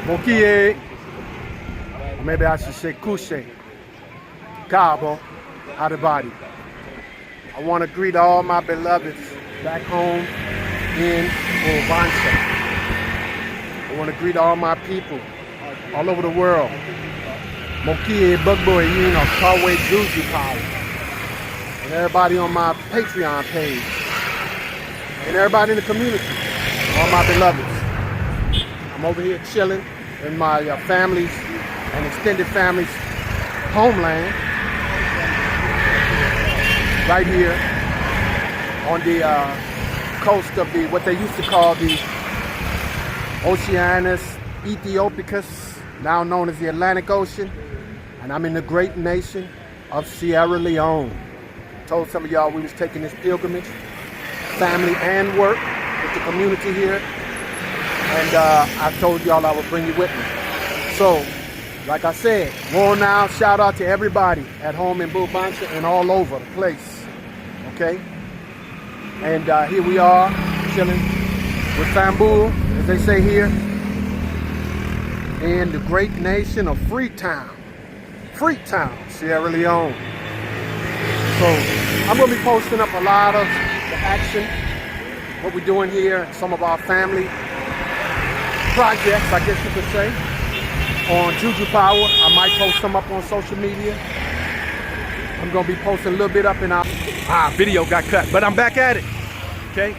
Mokie, or maybe I should say Kushe, Cabo, Adibadi. I want to greet all my beloveds back home in Ovansa. I want to greet all my people all over the world. Mokie, Bugboy, Carway, Juju Power. And everybody on my Patreon page. And everybody in the community. All my beloveds. I'm over here chilling in my family's and extended family's homeland. Right here on the coast of what they used to call the Oceanus Ethiopicus, now known as the Atlantic Ocean. And I'm in the great nation of Sierra Leone. Told some of y'all we was taking this pilgrimage, family and work, with the community here. And I told y'all I would bring you with me. So, like I said, more now, shout out to everybody at home in Bubansa and all over the place. Okay? And here we are, chilling with Fambu, as they say here, in the great nation of Freetown, Sierra Leone. So I'm going to be posting up a lot of the action, what we're doing here, some of our family projects, I guess you could say, on Juju Power. I might post some up on social media. I'm going to be posting a little bit up in our video got cut, but I'm back at it. Okay?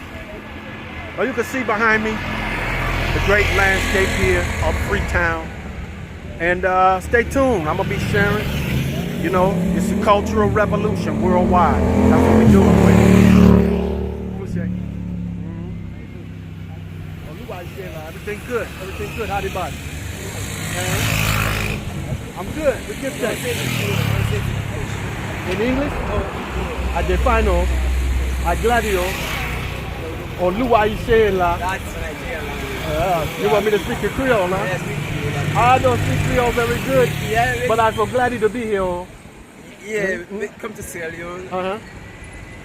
Well, you can see behind me the great landscape here of Freetown. And stay tuned. I'm going to be sharing. You know, it's a cultural revolution worldwide. That's what we're doing with it. What's that? Everything good. Everything good. Howdy, buddy? I'm good. We get that. In English? I define I gladio. Or Lua Ishela. You want me to speak in Creole, huh? Yes, I don't speak Creole very good. Yeah, but I'm so glad to be here. Yeah, come to Sierra Leone.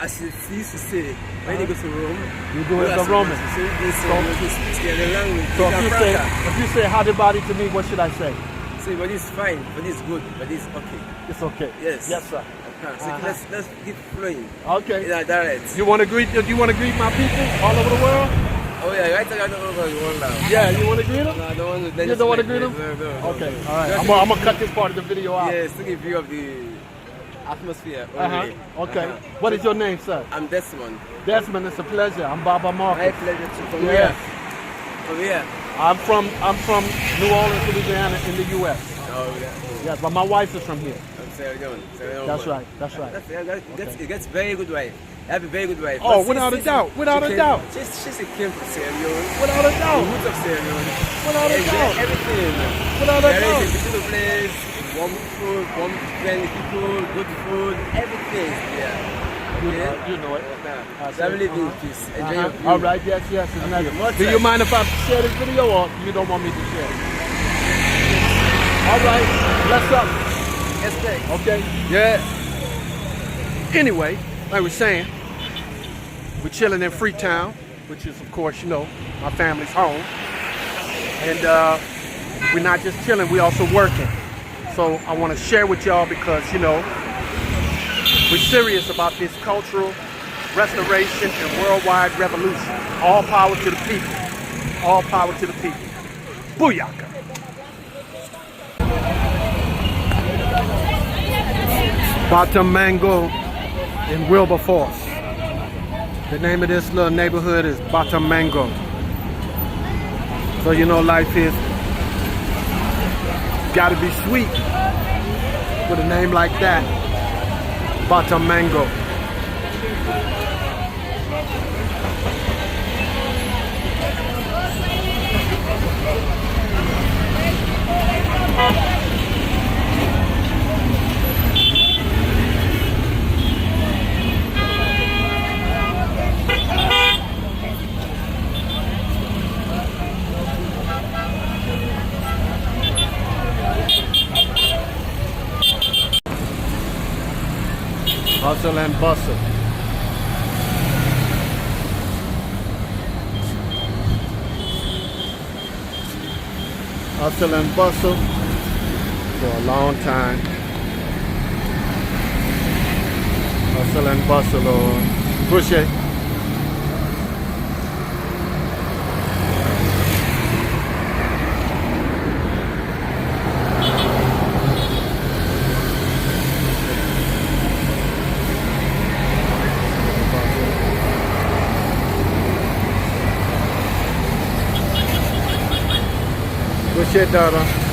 As you used to say, when you go to Rome, you do it as a Roman. So the language. So if you say howdy body to me, what should I say? Say, but it's fine, but it's good, but it's okay. It's okay. Yes. Yes, sir. So let's keep flowing. Okay. In that direct. You want to greet my people all over the world? Oh yeah, right now over the world now. Yeah, you want to greet them? No, I don't want to. You don't want to greet them? No. Okay, all right. I'm gonna cut this part of the video out. Yes, to give view of the atmosphere. Okay. What is your name, sir? I'm Desmond. Desmond, it's a pleasure. I'm Baba Marcus. My pleasure too. From here. From here. I'm from New Orleans, Louisiana, in the U.S. Oh yeah. Yes, but my wife is from here. I'm Sierra Leone. That's right. That's right. It gets very good wife. I have a very good wife. Oh, without a doubt. Without a doubt. She's a king from Sierra Leone. Without a doubt. The roots of Sierra Leone. Without a doubt. Everything. Without a doubt. There is a beautiful place, warm food, warm friendly people, good food, everything. Yeah. You know it. So I'm living in peace. Enjoy your view. All right, yes. It's nice. Do you mind if I share this video or you don't want me to share it? All right, bless up. Yes, thanks. Okay? Yeah. Anyway, like I was saying, we're chilling in Freetown, which is, of course, my family's home. And we're not just chilling, we're also working. So I want to share with y'all because, we're serious about this cultural restoration and worldwide revolution. All power to the people. All power to the people. Booyaka. Bottom Mango in Wilberforce. The name of this little neighborhood is Bottom Mango. So life is gotta be sweet with a name like that. Bottom Mango. Hustle and bustle. hustle and bustle for a long time. Hustle and bustle, Lord. Push it. Push it, daughter.